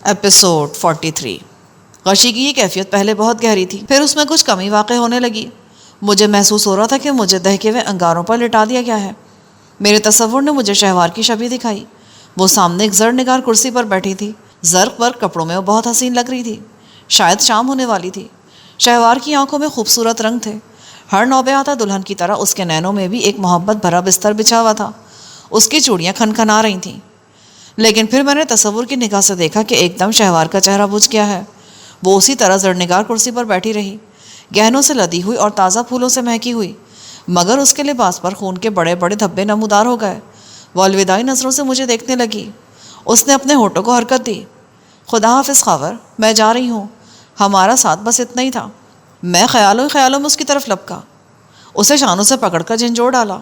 Episode 43۔ غشی کی یہ کیفیت پہلے بہت گہری تھی، پھر اس میں کچھ کمی واقع ہونے لگی۔ مجھے محسوس ہو رہا تھا کہ مجھے دہکے ہوئے انگاروں پر لٹا دیا گیا ہے۔ میرے تصور نے مجھے شہوار کی شبیہ دکھائی۔ وہ سامنے ایک زر نگار کرسی پر بیٹھی تھی۔ زرق پر کپڑوں میں وہ بہت حسین لگ رہی تھی، شاید شام ہونے والی تھی۔ شہوار کی آنکھوں میں خوبصورت رنگ تھے۔ ہر نوبیاہتا دلہن کی طرح اس کے نینوں میں بھی ایک محبت بھرا بستر بچھا ہوا تھا۔ اس کی چوڑیاں کھنکھنا رہی تھیں۔ لیکن پھر میں نے تصور کی نگاہ سے دیکھا کہ ایک دم شہوار کا چہرہ بجھ گیا ہے۔ وہ اسی طرح زرنگار کرسی پر بیٹھی رہی، گہنوں سے لدی ہوئی اور تازہ پھولوں سے مہکی ہوئی، مگر اس کے لباس پر خون کے بڑے بڑے دھبے نمودار ہو گئے۔ وہ الوداعی نظروں سے مجھے دیکھنے لگی۔ اس نے اپنے ہونٹوں کو حرکت دی۔ خدا حافظ خاور، میں جا رہی ہوں۔ ہمارا ساتھ بس اتنا ہی تھا۔ میں خیالوں میں اس کی طرف لپکا، اسے شانوں سے پکڑ کر جھنجھوڑ ڈالا۔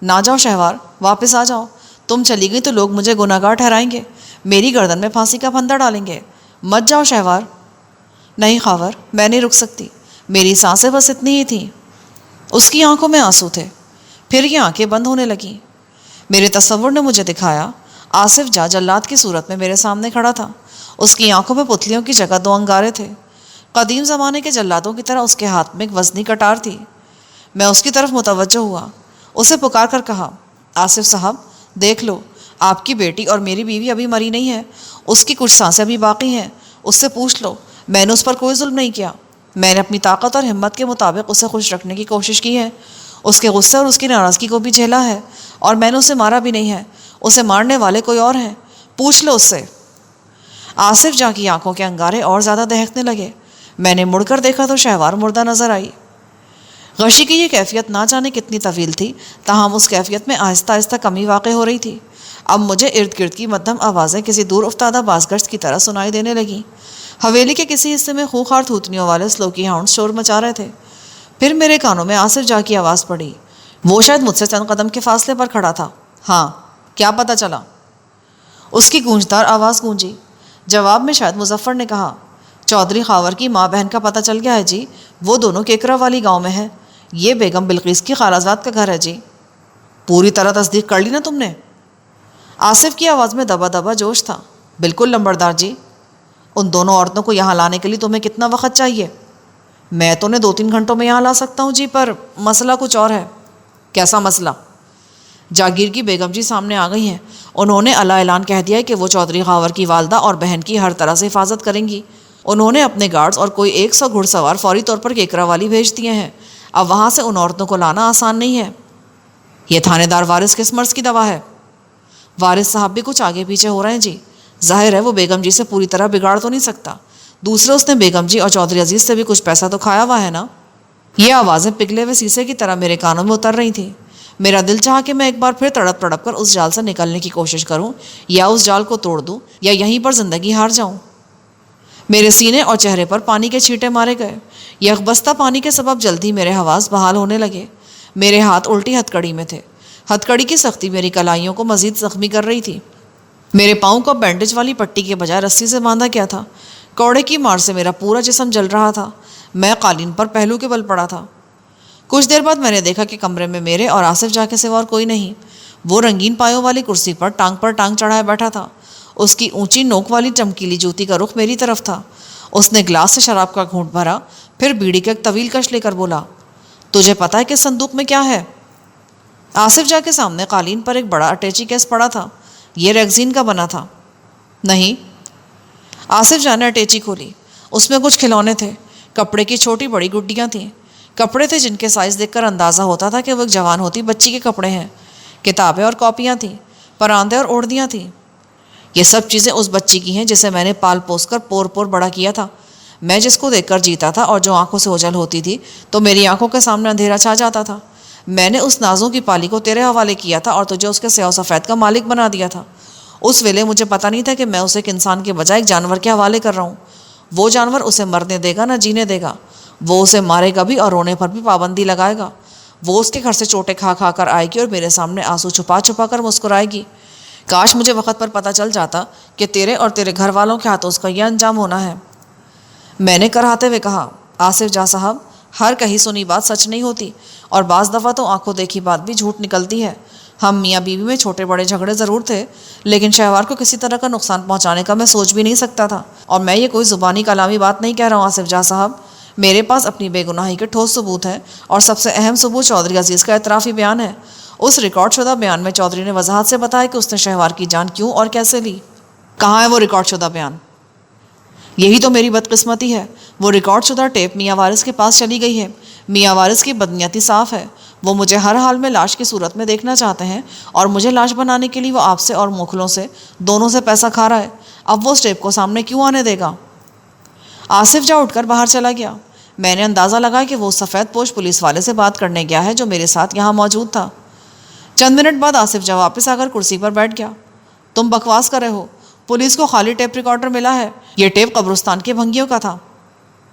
نہ جاؤ شہوار، واپس آ جاؤ۔ تم چلی گئی تو لوگ مجھے گناہ گار ٹھہرائیں گے، میری گردن میں پھانسی کا پھندا ڈالیں گے۔ مت جاؤ شہوار۔ نہیں خاور، میں نہیں رک سکتی، میری سانسیں بس اتنی ہی تھیں۔ اس کی آنکھوں میں آنسو تھے، پھر یہ آنکھیں بند ہونے لگیں۔ میرے تصور نے مجھے دکھایا آصف جا جلاد کی صورت میں میرے سامنے کھڑا تھا۔ اس کی آنکھوں میں پتلیوں کی جگہ 2 انگارے تھے۔ قدیم زمانے کے جلادوں کی طرح اس کے ہاتھ میں ایک وزنی کٹار تھی۔ میں اس کی طرف متوجہ ہوا، اسے پکار کر کہا، آصف صاحب دیکھ لو، آپ کی بیٹی اور میری بیوی ابھی مری نہیں ہے، اس کی کچھ سانسیں ابھی باقی ہیں، اس سے پوچھ لو، میں نے اس پر کوئی ظلم نہیں کیا۔ میں نے اپنی طاقت اور ہمت کے مطابق اسے خوش رکھنے کی کوشش کی ہے، اس کے غصے اور اس کی ناراضگی کو بھی جھیلا ہے، اور میں نے اسے مارا بھی نہیں ہے، اسے مارنے والے کوئی اور ہیں، پوچھ لو اس سے۔ آصف جاں کی آنکھوں کے انگارے اور زیادہ دہکنے لگے۔ میں نے مڑ کر دیکھا تو شہوار مردہ نظر آئی۔ غشی کی یہ کیفیت نہ جانے کتنی طویل تھی، تاہم اس کیفیت میں آہستہ آہستہ کمی واقع ہو رہی تھی۔ اب مجھے ارد گرد کی مدھم آوازیں کسی دور افتادہ بازگشت کی طرح سنائی دینے لگیں۔ حویلی کے کسی حصے میں خوخار تھوتنیوں والے سلوکی ہاؤنڈ شور مچا رہے تھے۔ پھر میرے کانوں میں آصف جاں کی آواز پڑی۔ وہ شاید مجھ سے چند قدم کے فاصلے پر کھڑا تھا۔ ہاں، کیا پتہ چلا؟ اس کی گونجدار آواز گونجی۔ جواب میں شاید مظفر نے کہا، چودھری خاور کی ماں بہن کا پتہ چل گیا ہے جی، وہ دونوں کیکرا والی گاؤں میں ہیں، یہ بیگم بلقیس کی خالازاد کا گھر ہے جی۔ پوری طرح تصدیق کر لی نا تم نے؟ آصف کی آواز میں دبا دبا جوش تھا۔ بالکل لمبردار جی۔ ان دونوں عورتوں کو یہاں لانے کے لیے تمہیں کتنا وقت چاہیے؟ میں تو انہیں 2-3 گھنٹوں میں یہاں لا سکتا ہوں جی، پر مسئلہ کچھ اور ہے۔ کیسا مسئلہ؟ جاگیر کی بیگم جی سامنے آ گئی ہیں، انہوں نے اعلیٰ اعلان کہہ دیا ہے کہ وہ چودھری خاور کی والدہ اور بہن کی ہر طرح سے حفاظت کریں گی۔ انہوں نے اپنے گارڈز اور کوئی 100 گھڑ سوار فوری طور پر کیکرا والی بھیج دیے ہیں۔ اب وہاں سے ان عورتوں کو لانا آسان نہیں ہے۔ یہ تھانے دار وارث کس مرض کی دوا ہے؟ وارث صاحب بھی کچھ آگے پیچھے ہو رہے ہیں جی۔ ظاہر ہے وہ بیگم جی سے پوری طرح بگاڑ تو نہیں سکتا، دوسرے اس نے بیگم جی اور چودھری عزیز سے بھی کچھ پیسہ تو کھایا ہوا ہے نا۔ یہ آوازیں پگھلے ہوئے سیسے کی طرح میرے کانوں میں اتر رہی تھیں۔ میرا دل چاہا کہ میں ایک بار پھر تڑپ تڑپ کر اس جال سے نکلنے کی کوشش کروں، یا اس جال کو توڑ دوں، یا یہیں پر زندگی ہار جاؤں۔ میرے سینے اور چہرے پر پانی کے چھینٹے مارے گئے۔ یکبستہ پانی کے سبب جلدی میرے حواس بحال ہونے لگے۔ میرے ہاتھ الٹی ہتھکڑی میں تھے۔ ہتھکڑی کی سختی میری کلائیوں کو مزید زخمی کر رہی تھی۔ میرے پاؤں کو بینڈیج والی پٹی کے بجائے رسی سے باندھا گیا تھا۔ کوڑے کی مار سے میرا پورا جسم جل رہا تھا۔ میں قالین پر پہلو کے بل پڑا تھا۔ کچھ دیر بعد میں نے دیکھا کہ کمرے میں میرے اور آصف جاں کے سوا اور کوئی نہیں۔ وہ رنگین پایوں والی کرسی پر ٹانگ چڑھائے بیٹھا تھا۔ اس کی اونچی نوک والی چمکیلی جوتی کا رخ میری طرف تھا۔ اس نے گلاس سے شراب کا گھونٹ بھرا، پھر بیڑی کا ایک طویل کش لے کر بولا، تجھے پتہ ہے کہ صندوق میں کیا ہے؟ آصف جاں کے سامنے قالین پر ایک بڑا اٹیچی کیس پڑا تھا۔ یہ ریگزین کا بنا تھا۔ نہیں۔ آصف جاں نے اٹیچی کھولی۔ اس میں کچھ کھلونے تھے، کپڑے کی چھوٹی بڑی گڈیاں تھیں، کپڑے تھے جن کے سائز دیکھ کر اندازہ ہوتا تھا کہ وہ ایک جوان ہوتی بچی کے کپڑے ہیں، کتابیں اور کاپیاں تھیں، پراندے اور اوڑھنیاں تھیں۔ یہ سب چیزیں اس بچی کی ہیں جسے میں نے پال پوس کر پور پور بڑا کیا تھا، میں جس کو دیکھ کر جیتا تھا اور جو آنکھوں سے اوجھل ہوتی تھی تو میری آنکھوں کے سامنے اندھیرا چھا جاتا تھا۔ میں نے اس نازوں کی پالی کو تیرے حوالے کیا تھا اور تجھے اس کے سیاہ و سفید کا مالک بنا دیا تھا۔ اس ویلے مجھے پتہ نہیں تھا کہ میں اسے ایک انسان کے بجائے ایک جانور کے حوالے کر رہا ہوں۔ وہ جانور اسے مرنے دے گا نہ جینے دے گا، وہ اسے مارے گا بھی اور رونے پر بھی پابندی لگائے گا۔ وہ اس کے گھر سے چوٹے کھا کھا کر آئے گی اور میرے سامنے آنسو چھپا چھپا کر مسکرائے گی۔ کاش مجھے وقت پر پتہ چل جاتا کہ تیرے اور تیرے گھر والوں کے ہاتھوں اس کا یہ انجام ہونا ہے۔ میں نے کراہتے ہوئے کہا، آصف جاں صاحب، ہر کہی سنی بات سچ نہیں ہوتی، اور بعض دفعہ تو آنکھوں دیکھی بات بھی جھوٹ نکلتی ہے۔ ہم میاں بیوی میں چھوٹے بڑے جھگڑے ضرور تھے، لیکن شہوار کو کسی طرح کا نقصان پہنچانے کا میں سوچ بھی نہیں سکتا تھا۔ اور میں یہ کوئی زبانی کلامی بات نہیں کہہ رہا ہوں آصف جاں صاحب، میرے پاس اپنی بے گناہی کے ٹھوس ثبوت ہیں، اور سب سے اہم ثبوت چودھری عزیز کا اعترافی بیان ہے۔ اس ریکارڈ شدہ بیان میں چودھری نے وضاحت سے بتایا کہ اس نے شہوار کی جان کیوں اور کیسے لی۔ کہاں ہے وہ ریکارڈ شدہ بیان؟ یہی تو میری بدقسمتی ہے، وہ ریکارڈ شدہ ٹیپ میاں وارث کے پاس چلی گئی ہے۔ میاں وارث کی بدنیتی صاف ہے، وہ مجھے ہر حال میں لاش کی صورت میں دیکھنا چاہتے ہیں، اور مجھے لاش بنانے کے لیے وہ آپ سے اور موکھلوں سے دونوں سے پیسہ کھا رہا ہے۔ اب وہ اس ٹیپ کو سامنے کیوں آنے دے گا؟ آصف جاں اٹھ کر باہر چلا گیا۔ میں نے اندازہ لگا کہ وہ سفید پوش پولیس والے سے بات کرنے گیا ہے جو میرے ساتھ یہاں موجود تھا۔ چند منٹ بعد آصف جاں واپس آ کر کرسی پر بیٹھ گیا۔ تم بکواس کر رہے ہو، پولیس کو خالی ٹیپ ریکارڈر ملا ہے، یہ ٹیپ قبرستان کے بھنگیوں کا تھا۔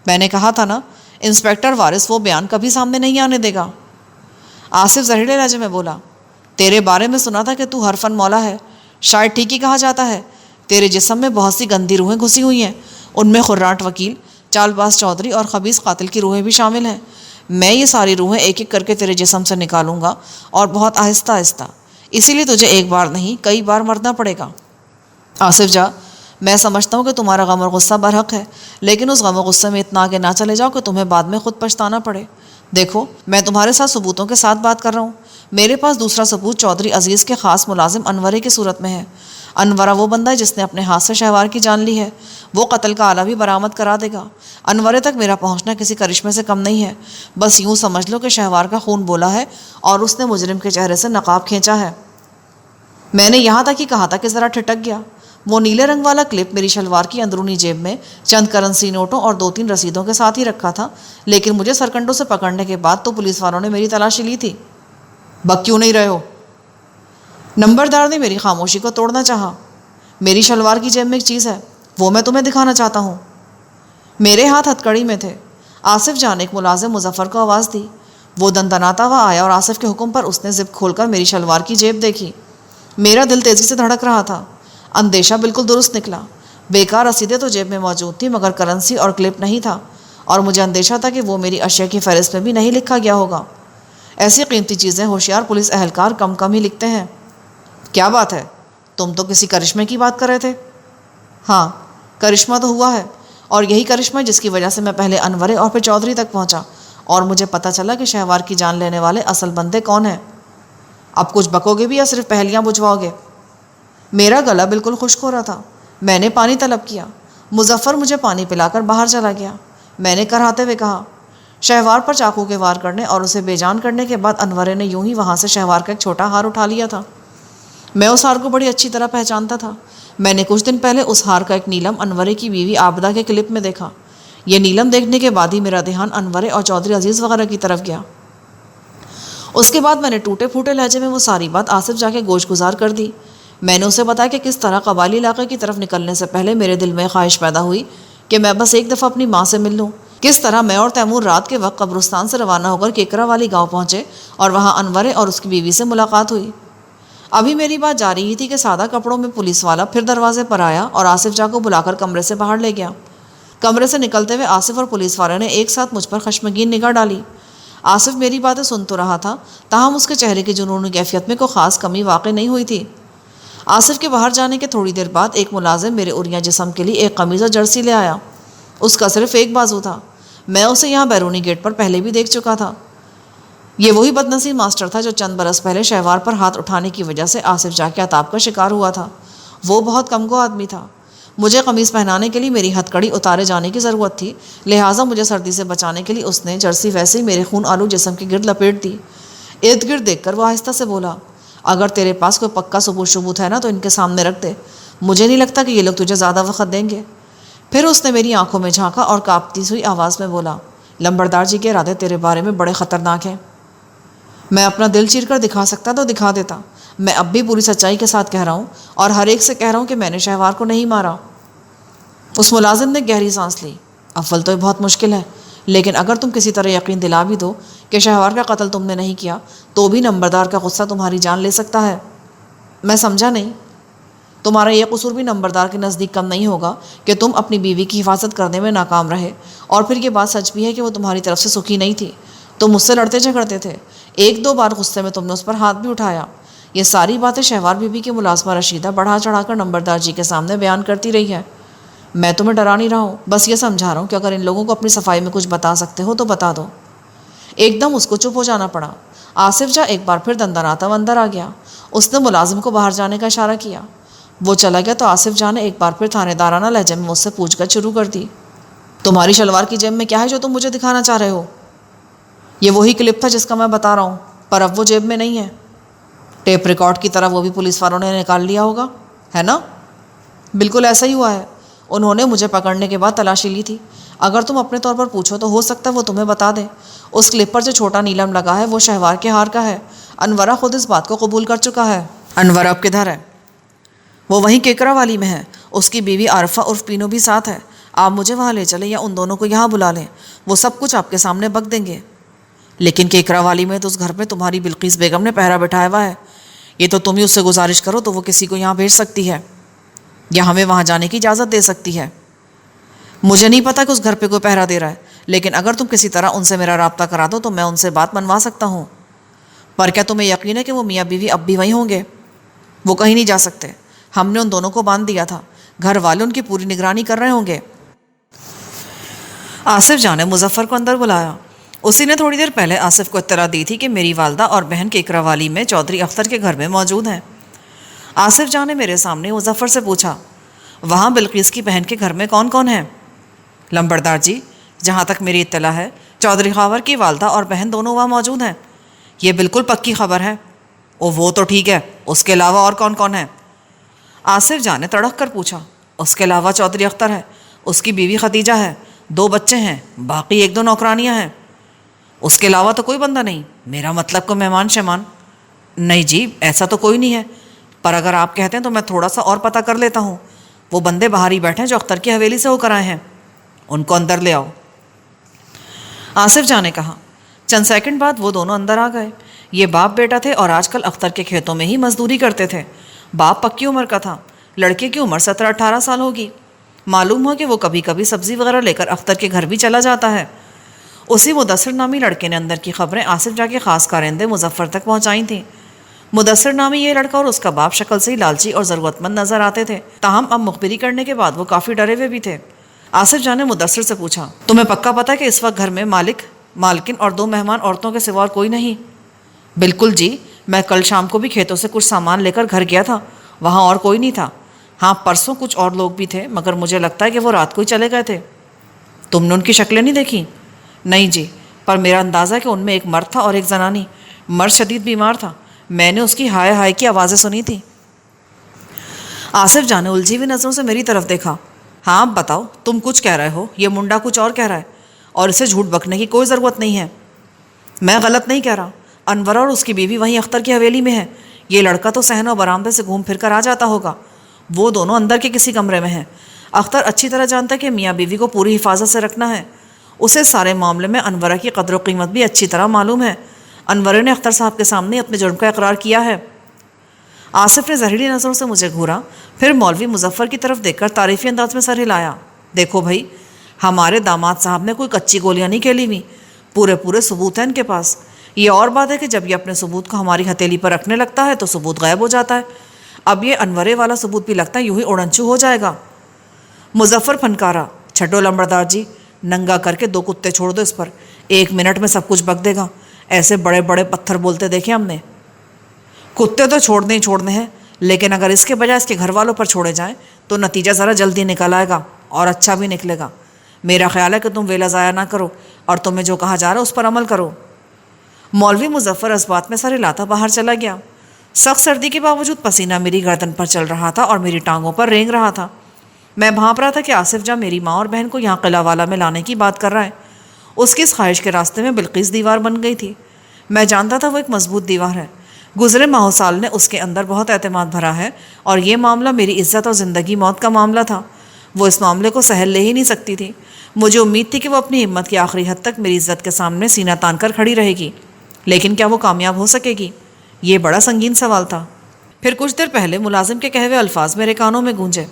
میں نے کہا تھا نا، انسپیکٹر وارث وہ بیان کبھی سامنے نہیں آنے دے گا۔ آصف زہریلے لہجے میں بولا، تیرے بارے میں سنا تھا کہ تو ہر فن مولا ہے، شاید ٹھیک ہی کہا جاتا ہے۔ تیرے جسم میں بہت سی گندی روحیں گھسی ہوئی ہیں، ان میں خراٹ وکیل، چال باز چودھری اور خبیث قاتل کی روحیں بھی شامل ہیں۔ میں یہ ساری روحیں ایک ایک کر کے تیرے جسم سے نکالوں گا، اور بہت آہستہ آہستہ، اسی لیے تجھے ایک بار نہیں کئی بار مرنا پڑے گا۔ آصف جاں، میں سمجھتا ہوں کہ تمہارا غم اور غصہ برحق ہے، لیکن اس غم و غصے میں اتنا آگے نہ چلے جاؤ کہ تمہیں بعد میں خود پچھتانا پڑے۔ دیکھو، میں تمہارے ساتھ ثبوتوں کے ساتھ بات کر رہا ہوں۔ میرے پاس دوسرا ثبوت چودھری عزیز کے خاص ملازم انورے کی صورت میں ہے۔ انورہ وہ بندہ ہے جس نے اپنے ہاتھ سے شہوار کی جان لی ہے، وہ قتل کا آلہ بھی برآمد کرا دے گا۔ انورے تک میرا پہنچنا کسی کرشمے سے کم نہیں ہے، بس یوں سمجھ لو کہ شہوار کا خون بولا ہے اور اس نے مجرم کے چہرے سے نقاب کھینچا ہے۔ میں نے یہاں تک ہی کہا تھا کہ ذرا ٹھٹک گیا۔ وہ نیلے رنگ والا کلپ میری شلوار کی اندرونی جیب میں چند کرنسی نوٹوں اور 2-3 رسیدوں کے ساتھ ہی رکھا تھا، لیکن مجھے سرکنڈوں سے پکڑنے کے بعد تو پولیس والوں نے میری تلاشی لی تھی۔ بک کیوں نہیں رہے ہو؟ نمبردار نے میری خاموشی کو توڑنا چاہا۔ میری شلوار کی جیب میں ایک چیز ہے، وہ میں تمہیں دکھانا چاہتا ہوں۔ میرے ہاتھ ہتھکڑی میں تھے۔ آصف جاں نے ایک ملازم مظفر کو آواز دی۔ وہ دندناتا ہوا آیا اور آصف کے حکم پر اس نے زپ کھول کر میری شلوار کی جیب دیکھی۔ میرا دل تیزی سے دھڑک رہا تھا۔ اندیشہ بالکل درست نکلا۔ بیکار رسیدیں تو جیب میں موجود تھی، مگر کرنسی اور کلپ نہیں تھا، اور مجھے اندیشہ تھا کہ وہ میری اشیاء کی فہرست میں بھی نہیں لکھا گیا ہوگا۔ ایسی قیمتی چیزیں ہوشیار پولیس اہلکار کم ہی لکھتے ہیں۔ کیا بات ہے، تم تو کسی کرشمے کی بات کر رہے تھے؟ ہاں، کرشمہ تو ہوا ہے، اور یہی کرشمہ جس کی وجہ سے میں پہلے انورے اور پھر چودھری تک پہنچا، اور مجھے پتہ چلا کہ شہوار کی جان لینے والے اصل بندے کون ہیں۔ اب کچھ بکو گے بھی یا صرف پہلیاں بجھواؤ گے؟ میرا گلا بالکل خشک ہو رہا تھا۔ میں نے پانی طلب کیا۔ مظفر مجھے پانی پلا کر باہر چلا گیا۔ میں نے کراتے ہوئے کہا، شہوار پر چاقو کے وار کرنے اور اسے بے جان کرنے کے بعد انورے نے یوں ہی وہاں سے شہوار کا ایک چھوٹا ہار اٹھا لیا تھا۔ میں اس ہار کو بڑی اچھی طرح پہچانتا تھا۔ میں نے کچھ دن پہلے اس ہار کا ایک نیلم انورے کی بیوی عابدہ کے کلپ میں دیکھا۔ یہ نیلم دیکھنے کے بعد ہی میرا دھیان انورے اور چودھری عزیز وغیرہ کی طرف گیا۔ اس کے بعد میں نے ٹوٹے پھوٹے لہجے میں وہ ساری بات آصف جا کے گوش گزار کر دی۔ میں نے اسے بتایا کہ کس طرح قبائلی علاقے کی طرف نکلنے سے پہلے میرے دل میں خواہش پیدا ہوئی کہ میں بس ایک دفعہ اپنی ماں سے مل لوں، کس طرح میں اور تیمور رات کے وقت قبرستان سے روانہ ہو کر کیکرا والی گاؤں پہنچے اور وہاں انورے اور اس کی بیوی سے ملاقات ہوئی۔ ابھی میری بات جاری ہی تھی کہ سادہ کپڑوں میں پولیس والا پھر دروازے پر آیا اور آصف جاں کو بلا کر کمرے سے باہر لے گیا۔ کمرے سے نکلتے ہوئے آصف اور پولیس والے نے ایک ساتھ مجھ پر خشمگین نگاہ ڈالی۔ آصف میری باتیں سن تو رہا تھا، تاہم اس کے چہرے کی جنونی کیفیت میں کوئی خاص کمی واقع نہیں ہوئی تھی۔ آصف کے باہر جانے کے تھوڑی دیر بعد ایک ملازم میرے عریاں جسم کے لیے ایک قمیض اور جرسی لے آیا۔ اس کا صرف ایک بازو تھا۔ میں اسے یہاں بیرونی گیٹ پر پہلے بھی دیکھ چکا تھا۔ یہ وہی بدنصیب ماسٹر تھا جو چند برس پہلے شہوار پر ہاتھ اٹھانے کی وجہ سے آصف جاں کے عتاب کا شکار ہوا تھا۔ وہ بہت کمگو آدمی تھا۔ مجھے قمیض پہنانے کے لیے میری ہتھکڑی اتارے جانے کی ضرورت تھی، لہٰذا مجھے سردی سے بچانے کے لیے اس نے جرسی ویسے ہی میرے خون آلو جسم کے گرد لپیٹ دی۔ ارد گرد دیکھ کر وہ آہستہ سے بولا، اگر تیرے پاس کوئی پکا ثبوت ہے نا تو ان کے سامنے رکھ دے، مجھے نہیں لگتا کہ یہ لوگ تجھے زیادہ وقت دیں گے۔ پھر اس نے میری آنکھوں میں جھانکا اور کانپتی ہوئی آواز میں بولا، لمبردار جی کے ارادے تیرے بارے میں بڑے خطرناک ہیں۔ میں اپنا دل چیر کر دکھا سکتا تو دکھا دیتا۔ میں اب بھی پوری سچائی کے ساتھ کہہ رہا ہوں، اور ہر ایک سے کہہ رہا ہوں کہ میں نے شہوار کو نہیں مارا۔ اس ملازم نے گہری سانس لی۔ اول تو یہ بہت مشکل ہے، لیکن اگر تم کسی طرح یقین دلا بھی دو کہ شہوار کا قتل تم نے نہیں کیا، تو بھی نمبردار کا غصہ تمہاری جان لے سکتا ہے۔ میں سمجھا نہیں۔ تمہارا یہ قصور بھی نمبردار کے نزدیک کم نہیں ہوگا کہ تم اپنی بیوی کی حفاظت کرنے میں ناکام رہے، اور پھر یہ بات سچ بھی ہے کہ وہ تمہاری طرف سے سکھی نہیں تھی۔ تم مجھ سے لڑتے جھگڑتے تھے، 1-2 بار غصے میں تم نے اس پر ہاتھ بھی اٹھایا۔ یہ ساری باتیں شہوار بی بی کی ملازمہ رشیدہ بڑھا چڑھا کر نمبردار جی کے سامنے بیان کرتی رہی ہے۔ میں تمہیں ڈرا نہیں رہا ہوں، بس یہ سمجھا رہا ہوں کہ اگر ان لوگوں کو اپنی صفائی میں کچھ بتا سکتے ہو تو بتا دو۔ ایک دم اس کو چپ ہو جانا پڑا۔ آصف جاں ایک بار پھر دندناتا ہوا اندر آ گیا۔ اس نے ملازم کو باہر جانے کا اشارہ کیا۔ وہ چلا گیا تو آصف جاں نے ایک بار پھر تھانے دارانہ لہجے میں مجھ سے پوچھ گچھ شروع کر دی۔ تمہاری شلوار کی جیب میں کیا ہے جو تم مجھے دکھانا چاہ رہے ہو؟ یہ وہی کلپ تھا جس کا میں بتا رہا ہوں، پر اب وہ جیب میں نہیں ہے۔ ٹیپ ریکارڈ کی طرح وہ بھی پولیس والوں نے نکال لیا ہوگا، ہے نا؟ بالکل ایسا ہی ہوا ہے۔ انہوں نے مجھے پکڑنے کے بعد تلاشی لی تھی۔ اگر تم اپنے طور پر پوچھو تو ہو سکتا ہے وہ تمہیں بتا دیں۔ اس کلپ پر جو چھوٹا نیلم لگا ہے وہ شہوار کے ہار کا ہے۔ انورا خود اس بات کو قبول کر چکا ہے۔ انورا اب کدھر ہے؟ وہ وہیں کیکرا والی میں ہے۔ اس کی بیوی عارفہ عرف پینو بھی ساتھ ہے۔ آپ مجھے وہاں لے چلیں یا ان دونوں کو یہاں بلا لیں، وہ سب کچھ آپ کے سامنے بک دیں گے۔ لیکن کیکرا والی میں تو اس گھر میں تمہاری بلقیس بیگم نے پہرا بٹھایا ہوا ہے۔ یہ تو تم ہی اس سے گزارش کرو تو وہ کسی کو یہاں بھیج سکتی ہے یا ہمیں وہاں جانے کی اجازت دے سکتی ہے۔ مجھے نہیں پتا کہ اس گھر پہ کوئی پہرا دے رہا ہے، لیکن اگر تم کسی طرح ان سے میرا رابطہ کرا دو تو میں ان سے بات منوا سکتا ہوں۔ پر کیا تمہیں یقین ہے کہ وہ میاں بیوی اب بھی وہیں ہوں گے؟ وہ کہیں نہیں جا سکتے۔ ہم نے ان دونوں کو باندھ دیا تھا، گھر والے ان کی پوری نگرانی کر رہے ہوں گے۔ آصف جاں نے مظفر کو اندر بلایا۔ اسی نے تھوڑی دیر پہلے آصف کو اطلاع دی تھی کہ میری والدہ اور بہن کیکرا والی میں چودھری اختر کے گھر میں موجود ہیں۔ آصف جاں نے میرے سامنے مظفر سے پوچھا، وہاں بلقیس کی بہن کے گھر میں کون کون ہیں؟ لمبردار جی، جہاں تک میری اطلاع ہے چودھری خاور کی والدہ اور بہن دونوں وہاں موجود ہیں۔ یہ بالکل پکی خبر ہے۔ وہ تو ٹھیک ہے، اس کے علاوہ اور کون کون ہیں؟ آصف جاں نے تڑک کر پوچھا۔ اس کے علاوہ چودھری اختر ہے، اس کی بیوی ختیجہ ہے، 2 بچے ہیں، باقی 1-2 نوکرانیاں ہیں۔ اس کے علاوہ تو کوئی بندہ نہیں؟ میرا مطلب کو مہمان شہمان؟ نہیں جی، ایسا تو کوئی نہیں ہے، پر اگر آپ کہتے ہیں تو میں تھوڑا سا اور پتہ کر لیتا ہوں۔ وہ بندے باہر ہی بیٹھے ہیں جو اختر کی حویلی سے ہو کر آئے ہیں، ان کو اندر لے آؤ۔ آصف جاں نے کہا۔ چند سیکنڈ بعد وہ دونوں اندر آ گئے۔ یہ باپ بیٹا تھے اور آج کل اختر کے کھیتوں میں ہی مزدوری کرتے تھے۔ باپ پکی عمر کا تھا، لڑکے کی عمر 17-18 سال ہوگی۔ معلوم ہو کہ وہ کبھی کبھی سبزی وغیرہ لے کر اختر کے گھر بھی چلا جاتا ہے۔ اسی مدثر نامی لڑکے نے اندر کی خبریں آصف جاں کے خاص کارندے مظفر تک پہنچائی تھیں۔ مدثر نامی یہ لڑکا اور اس کا باپ شکل سے ہی لالچی اور ضرورت مند نظر آتے تھے، تاہم اب مخبری کرنے کے بعد وہ کافی ڈرے ہوئے بھی تھے۔ آصف جاں نے مدثر سے پوچھا، تمہیں پکا پتہ ہے کہ اس وقت گھر میں مالک، مالکن اور 2 مہمان عورتوں کے سوا اور کوئی نہیں؟ بالکل جی، میں کل شام کو بھی کھیتوں سے کچھ سامان لے کر گھر گیا تھا، وہاں اور کوئی نہیں تھا۔ ہاں، پرسوں کچھ اور لوگ بھی تھے، مگر مجھے لگتا ہے کہ وہ رات کو ہی چلے گئے تھے۔ تم نے ان کی شکلیں نہیں دیکھی؟ نہیں جی، پر میرا اندازہ ہے کہ ان میں ایک مرد تھا اور ایک زنانی۔ مرد شدید بیمار تھا، میں نے اس کی ہائے ہائے کی آوازیں سنی تھی۔ آصف جاں نے الجھی ہوئی نظروں سے میری طرف دیکھا۔ ہاں اب بتاؤ، تم کچھ کہہ رہے ہو، یہ منڈا کچھ اور کہہ رہا ہے، اور اسے جھوٹ بکنے کی کوئی ضرورت نہیں ہے۔ میں غلط نہیں کہہ رہا، انور اور اس کی بیوی وہیں اختر کی حویلی میں ہے۔ یہ لڑکا تو صحن و برآمدے سے گھوم پھر کر آ جاتا ہوگا، وہ دونوں اندر کے کسی کمرے میں ہیں۔ اختر اچھی طرح جانتا ہے کہ میاں بیوی کو پوری حفاظت سے رکھنا ہے۔ اسے سارے معاملے میں انورہ کی قدر و قیمت بھی اچھی طرح معلوم ہے۔ انورہ نے اختر صاحب کے سامنے اپنے جرم کا اقرار کیا ہے۔ آصف نے زہریلی نظروں سے مجھے گھورا، پھر مولوی مظفر کی طرف دیکھ کر تعریفی انداز میں سر ہلایا۔ دیکھو بھائی، ہمارے داماد صاحب نے کوئی کچی گولیاں نہیں کھیلی ہوئی، پورے ثبوت ہیں ان کے پاس۔ یہ اور بات ہے کہ جب یہ اپنے ثبوت کو ہماری ہتھیلی پر رکھنے لگتا ہے تو ثبوت غائب ہو جاتا ہے۔ اب یہ انورے والا ثبوت بھی لگتا ہے یوں ہی اڑنچو ہو جائے گا۔ مظفر پھنکارا، چھڈو لمبردار جی، ننگا کر کے 2 کتے چھوڑ دو اس پر، 1 منٹ میں سب کچھ بک دے گا۔ ایسے بڑے بڑے پتھر بولتے دیکھے ہم نے۔ کتے تو چھوڑنے ہی چھوڑنے ہیں، لیکن اگر اس کے بجائے اس کے گھر والوں پر چھوڑے جائیں تو نتیجہ ذرا جلدی نکل آئے گا اور اچھا بھی نکلے گا۔ میرا خیال ہے کہ تم ویلا ضائع نہ کرو اور تمہیں جو کہا جا رہا ہے اس پر عمل کرو۔ مولوی مظفر اس بات میں سر ہلاتا باہر چلا گیا۔ سخت سردی کے باوجود پسینہ میری گردن پر چل رہا تھا اور میری ٹانگوں پر رینگ رہا تھا۔ میں بھانپ رہا تھا کہ آصف جاں میری ماں اور بہن کو یہاں قلعہ والا میں لانے کی بات کر رہا ہے۔ اس کی اس خواہش کے راستے میں بلقیس دیوار بن گئی تھی۔ میں جانتا تھا وہ ایک مضبوط دیوار ہے۔ گزرے ماہ و سال نے اس کے اندر بہت اعتماد بھرا ہے، اور یہ معاملہ میری عزت اور زندگی موت کا معاملہ تھا۔ وہ اس معاملے کو سہل لے ہی نہیں سکتی تھی۔ مجھے امید تھی کہ وہ اپنی ہمت کی آخری حد تک میری عزت کے سامنے سینہ تان کر کھڑی رہے گی، لیکن کیا وہ کامیاب ہو سکے گی؟ یہ بڑا سنگین سوال تھا۔ پھر کچھ دیر پہلے ملازم کے کہے ہوئے الفاظ میرے کانوں میں گونجے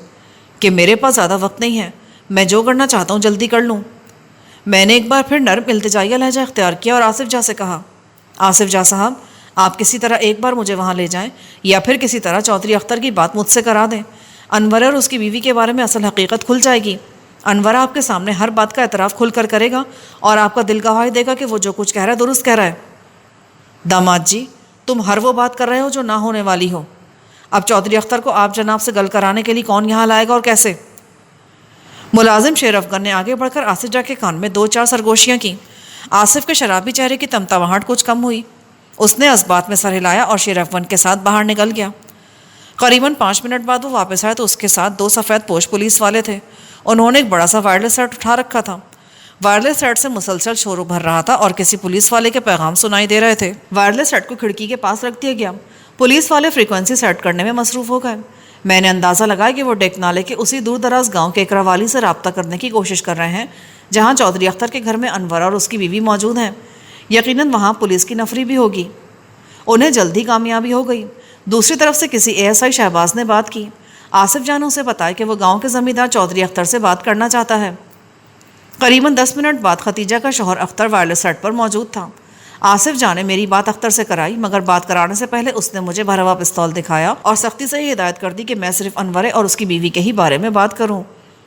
کہ میرے پاس زیادہ وقت نہیں ہے، میں جو کرنا چاہتا ہوں جلدی کر لوں۔ میں نے ایک بار پھر نرم التجائیہ لہجہ اختیار کیا اور آصف جاں سے کہا، آصف جاں صاحب، آپ کسی طرح ایک بار مجھے وہاں لے جائیں یا پھر کسی طرح چودھری اختر کی بات مجھ سے کرا دیں۔ انورہ اور اس کی بیوی کے بارے میں اصل حقیقت کھل جائے گی۔ انورہ آپ کے سامنے ہر بات کا اعتراف کھل کر کرے گا اور آپ کا دل گواہی دے گا کہ وہ جو کچھ کہہ رہا ہے درست کہہ رہا ہے۔ داماد جی، تم ہر وہ بات کر رہے ہو جو نہ ہونے والی ہو۔ اب چودھری اختر کو آپ جناب سے گل کرانے کے لیے کون یہاں لائے گا اور کیسے؟ ملازم شیر افغان نے آگے بڑھ کر آصف جا کے کان میں 2-4 سرگوشیاں کیں۔ آصف کے شرابی چہرے کی تمتماہٹ کچھ کم ہوئی۔ اس نے اس بات میں سر ہلایا اور شیر افغان کے ساتھ باہر نکل گیا۔ قریباً 5 منٹ بعد وہ واپس آئے تو اس کے ساتھ 2 سفید پوش پولیس والے تھے۔ انہوں نے ایک بڑا سا وائرلیس سیٹ اٹھا رکھا تھا۔ وائرلیس سیٹ سے مسلسل شور ابھر رہا تھا اور کسی پولیس والے کے پیغام سنائی دے رہے تھے۔ وائرلیس سیٹ کو کھڑکی کے پاس رکھ دیا گیا۔ پولیس والے فریکوینسی سیٹ کرنے میں مصروف ہو گئے۔ میں نے اندازہ لگایا کہ وہ ڈیک نالے کے اسی دور دراز گاؤں کے اکراوالی سے رابطہ کرنے کی کوشش کر رہے ہیں جہاں چودھری اختر کے گھر میں انورہ اور اس کی بیوی موجود ہیں۔ یقیناً وہاں پولیس کی نفری بھی ہوگی۔ انہیں جلدی کامیابی ہو گئی۔ دوسری طرف سے کسی ASI شہباز نے بات کی۔ آصف جان اسے بتایا کہ وہ گاؤں کے زمیندار چودھری اختر سے بات کرنا چاہتا ہے۔ قریباً 10 منٹ بعد ختیجہ کا شوہر اختر وائرلیس سیٹ پر موجود تھا۔ آصف جان نے میری بات اختر سے کرائی، مگر بات کرانے سے پہلے اس نے مجھے بھرا ہوا پستول دکھایا اور سختی سے یہ ہدایت کر دی کہ میں صرف انورے اور اس کی بیوی کے ہی بارے میں بات کروں،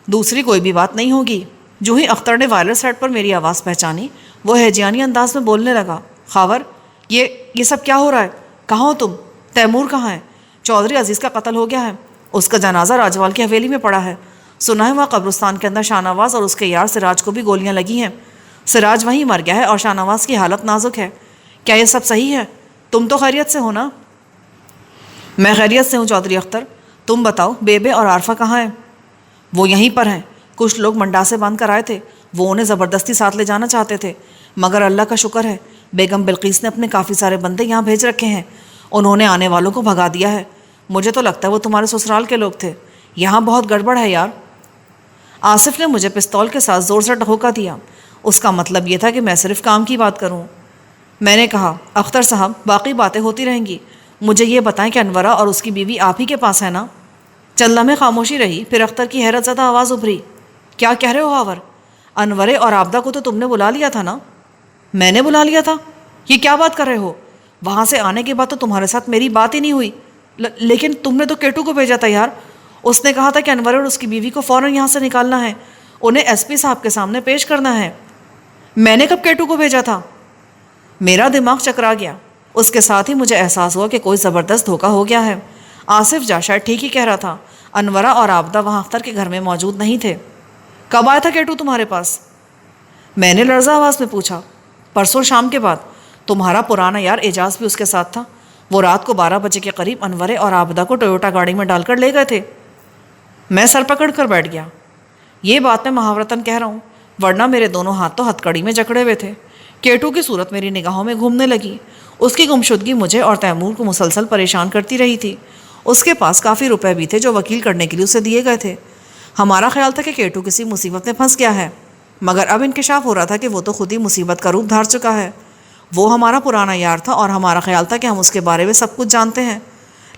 دوسری کوئی بھی بات نہیں ہوگی۔ جو ہی اختر نے وائرلیس سیٹ پر میری آواز پہچانی، وہ ہیجانی انداز میں بولنے لگا، خاور، یہ سب کیا ہو رہا ہے؟ کہاں ہو تم؟ تیمور کہاں ہے؟ چودھری عزیز کا قتل ہو گیا ہے، اس کا جنازہ راجوال کی حویلی میں پڑا ہے۔ سنا ہے وہاں قبرستان کے اندر شاہ نواز اور اس کے یار سراج کو بھی گولیاں لگی ہیں۔ سراج وہیں مر گیا ہے اور شاہ نواز کی حالت نازک ہے۔ کیا یہ سب صحیح ہے؟ تم تو خیریت سے ہو نا؟ میں خیریت سے ہوں چودھری اختر، تم بتاؤ بیبے اور عارفہ کہاں ہیں؟ وہ یہیں پر ہیں۔ کچھ لوگ منڈا سے باندھ کر آئے تھے، وہ انہیں زبردستی ساتھ لے جانا چاہتے تھے، مگر اللہ کا شکر ہے بیگم بلقیس نے اپنے کافی سارے بندے یہاں بھیج رکھے ہیں، انہوں نے آنے والوں کو بھگا دیا ہے۔ مجھے تو لگتا ہے وہ تمہارے سسرال کے لوگ تھے۔ یہاں بہت گڑبڑ ہے یار۔ آصف نے مجھے پستول کے ساتھ زور سے ڈھوکا دیا۔ اس کا مطلب یہ تھا کہ میں صرف کام کی بات کروں۔ میں نے کہا، اختر صاحب، باقی باتیں ہوتی رہیں گی، مجھے یہ بتائیں کہ انورہ اور اس کی بیوی آپ ہی کے پاس ہے نا؟ چند لمحے خاموشی رہی، پھر اختر کی حیرت زدہ آواز ابھری، کیا کہہ رہے ہو خاور؟ انورے اور آبدہ کو تو تم نے بلا لیا تھا نا؟ میں نے بلا لیا تھا؟ یہ کیا بات کر رہے ہو؟ وہاں سے آنے کے بعد تو تمہارے ساتھ میری بات ہی نہیں ہوئی۔ لیکن تم نے تو کیٹو کو بھیجا تھا یار، اس نے کہا تھا کہ انور اور اس کی بیوی کو فوراً یہاں سے نکالنا ہے، انہیں SP صاحب کے سامنے پیش کرنا ہے۔ میں نے کب کیٹو کو بھیجا تھا؟ میرا دماغ چکرا گیا۔ اس کے ساتھ ہی مجھے احساس ہوا کہ کوئی زبردست دھوکہ ہو گیا ہے۔ آصف جا شاید ٹھیک ہی کہہ رہا تھا، انورہ اور آبدہ وہاں اختر کے گھر میں موجود نہیں تھے۔ کب آیا تھا کیٹو تمہارے پاس؟ میں نے لرزہ آواز میں پوچھا۔ پرسوں شام کے بعد۔ تمہارا پرانا یار اعجاز بھی اس کے ساتھ تھا، وہ رات کو 12 بجے کے قریب انورے اور آبدہ کو ٹویوٹا گاڑی میں ڈال کر لے گئے تھے۔ میں سر پکڑ کر بیٹھ گیا۔ یہ بات میں محاورتاً کہہ رہا ہوں، ورنہ میرے دونوں ہاتھ تو ہتھ کڑی میں جکڑے ہوئے تھے۔ کیٹو کی صورت میری نگاہوں میں گھومنے لگی۔ اس کی گمشدگی مجھے اور تیمور کو مسلسل پریشان کرتی رہی تھی۔ اس کے پاس کافی روپے بھی تھے جو وکیل کرنے کے لیے اسے دیے گئے تھے۔ ہمارا خیال تھا کہ کیٹو کسی مصیبت میں پھنس گیا ہے، مگر اب انکشاف ہو رہا تھا کہ وہ تو خود ہی مصیبت کا روپ دھار چکا ہے۔ وہ ہمارا پرانا یار تھا اور ہمارا خیال تھا کہ ہم اس کے بارے میں سب کچھ جانتے ہیں،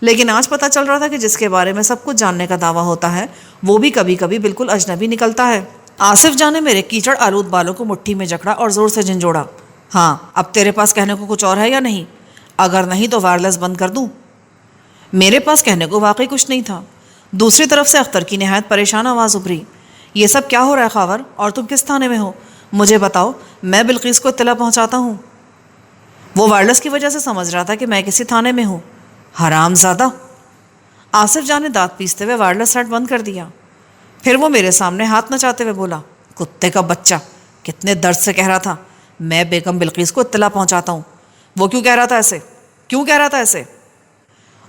لیکن آج پتہ چل رہا تھا کہ جس کے بارے میں سب کچھ جاننے کا دعویٰ ہوتا ہے وہ بھی کبھی کبھی بالکل اجنبی نکلتا ہے۔ آصف جان نے میرے کیچڑ آلود بالوں کو مٹھی میں جکڑا اور زور سے جھنجھوڑا۔ ہاں، اب تیرے پاس کہنے کو کچھ اور ہے یا نہیں؟ اگر نہیں تو وائرلیس بند کر دوں؟ میرے پاس کہنے کو واقعی کچھ نہیں تھا۔ دوسری طرف سے اختر کی نہایت پریشان آواز ابھری، یہ سب کیا ہو رہا ہے خاور؟ اور تم کس تھانے میں ہو؟ مجھے بتاؤ، میں بلقیس کو اطلاع پہنچاتا ہوں۔ وہ وائرلیس کی وجہ سے سمجھ رہا تھا کہ میں کسی تھانے میں ہوں۔ حرام زادہ! آصف جان نے دانت پیستے ہوئے وائرلیس سیٹ بند کر دیا۔ پھر وہ میرے سامنے ہاتھ نچاتے ہوئے بولا، کتے کا بچہ، کتنے درد سے کہہ رہا تھا میں بیگم بلقیس کو اطلاع پہنچاتا ہوں۔ وہ کیوں کہہ رہا تھا ایسے؟ کیوں کہہ رہا تھا ایسے؟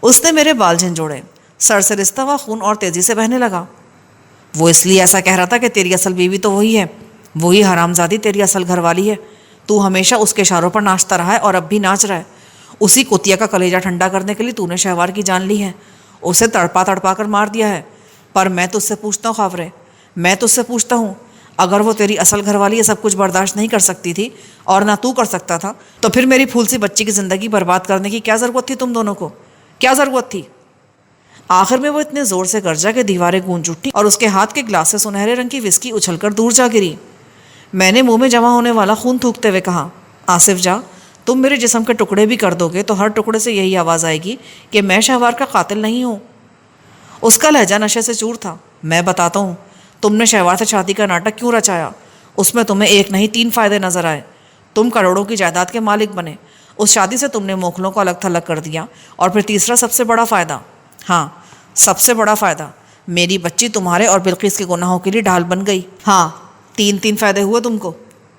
اس نے میرے بال جھنجھوڑے، سر سے رستا ہوا خون اور تیزی سے بہنے لگا۔ وہ اس لیے ایسا کہہ رہا تھا کہ تیری اصل بیوی تو وہی ہے، وہی حرامزادی تیری اصل گھر والی ہے۔ تو ہمیشہ اس کے اشاروں پر ناچتا رہا ہے اور اب بھی ناچ رہا ہے۔ اسی کتیا کا کلیجہ ٹھنڈا کرنے کے لیے تو نے شہوار کی جان لی ہے، اسے تڑپا تڑپا کر مار دیا ہے۔ پر میں تجھ سے پوچھتا ہوں خاورے، میں تجھ سے پوچھتا ہوں، اگر وہ تیری اصل گھر والی یہ سب کچھ برداشت نہیں کر سکتی تھی اور نہ تو کر سکتا تھا، تو پھر میری پھول سی بچی کی زندگی برباد کرنے کی کیا ضرورت تھی تم دونوں کو؟ کیا ضرورت تھی؟ آخر میں وہ اتنے زور سے گرجا کہ دیواریں گونج اٹھی اور اس کے ہاتھ کے گلاس سے سنہرے رنگ کی وسکی اچھل کر دور جا گری۔ میں نے منہ میں جمع ہونے والا خون تھوکتے ہوئے کہا، آصف جا، تم میرے جسم کے ٹکڑے بھی کر دو گے تو ہر ٹکڑے سے یہی آواز آئے گی کہ میں شہوار کا قاتل نہیں ہوں۔ اس کا لہجہ نشے سے چور تھا۔ میں بتاتا ہوں، تم نے شہوار سے شادی کا ناٹک کیوں رچایا؟ اس میں تمہیں ایک نہیں 3 فائدے نظر آئے۔ تم کروڑوں کی جائیداد کے مالک بنے، اس شادی سے تم نے موکھلوں کو الگ تھلگ کر دیا، اور پھر تیسرا سب سے بڑا فائدہ، ہاں سب سے بڑا فائدہ، میری بچی تمہارے اور بلقیس کے گناہوں کے لیے ڈھال بن گئی۔ ہاں 3 فائدے ہوئے تم کو۔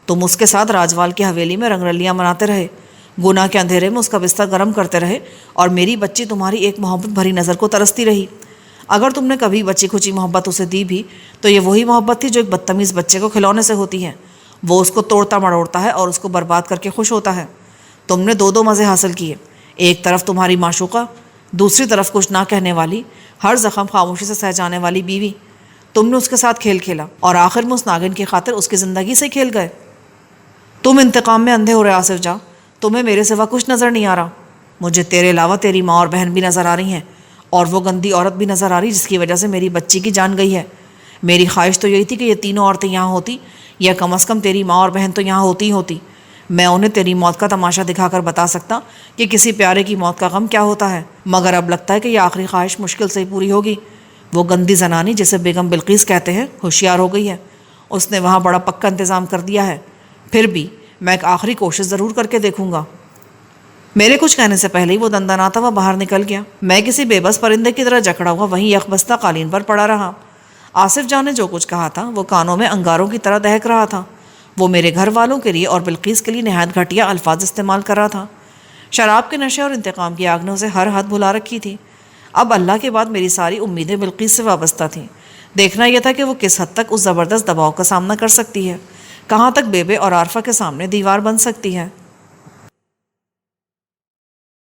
تم اس کے ساتھ راجوال کی حویلی میں رنگ رلیاں مناتے رہے، گناہ کے اندھیرے میں اس کا بستر گرم کرتے رہے، اور میری بچی تمہاری ایک محبت بھری نظر کو ترستی رہی۔ اگر تم نے کبھی بچی کھچی محبت اسے دی بھی تو یہ وہی محبت تھی جو ایک بدتمیز بچے کو کھلونے سے ہوتی ہے۔ وہ اس کو توڑتا مڑوڑتا ہے اور اس کو برباد کر کے خوش ہوتا ہے۔ تم نے 2 مزے حاصل کیے، ایک طرف تمہاری معشوقہ، دوسری طرف کچھ نہ کہنے والی، ہر زخم خاموشی سے سہ جانے والی بیوی۔ تم نے اس کے ساتھ کھیل کھیلا اور آخر میں اس ناگن کی خاطر اس کی زندگی سے کھیل گئے۔ تم انتقام میں اندھے ہو رہے آصف جاں، تمہیں میرے سوا کچھ نظر نہیں آ رہا۔ مجھے تیرے علاوہ تیری ماں اور بہن بھی نظر آ رہی ہیں، اور وہ گندی عورت بھی نظر آ رہی جس کی وجہ سے میری بچی کی جان گئی ہے۔ میری خواہش تو یہی تھی کہ یہ تینوں عورتیں یہاں ہوتی، یا کم از کم تیری ماں اور بہن تو یہاں ہوتی۔ میں انہیں تیری موت کا تماشا دکھا کر بتا سکتا کہ کسی پیارے کی موت کا غم کیا ہوتا ہے، مگر اب لگتا ہے کہ یہ آخری خواہش مشکل سے ہی پوری ہوگی۔ وہ گندی زنانی جسے بیگم بلقیس کہتے ہیں ہوشیار ہو گئی ہے، اس نے وہاں بڑا پکا انتظام کر دیا ہے۔ پھر بھی میں ایک آخری کوشش ضرور کر کے دیکھوں گا۔ میرے کچھ کہنے سے پہلے ہی وہ دندناتا ہوا باہر نکل گیا۔ میں کسی بے بس پرندے کی طرح جکڑا ہوا وہیں یکبستہ قالین پر پڑا رہا۔ آصف جاں نے جو کچھ کہا تھا وہ کانوں میں انگاروں کی طرح دہک رہا تھا۔ وہ میرے گھر والوں کے لیے اور بلقیس کے لیے نہایت گھٹیا الفاظ استعمال کر رہا تھا۔ شراب کے نشے اور انتقام کی آگ نے اسے ہر حد بھلا رکھی تھی۔ اب اللہ کے بعد میری ساری امیدیں بلقیس سے وابستہ تھیں۔ دیکھنا یہ تھا کہ وہ کس حد تک اس زبردست دباؤ کا سامنا کر سکتی ہے، کہاں تک بے بے اور عارفہ کے سامنے دیوار بن سکتی ہے۔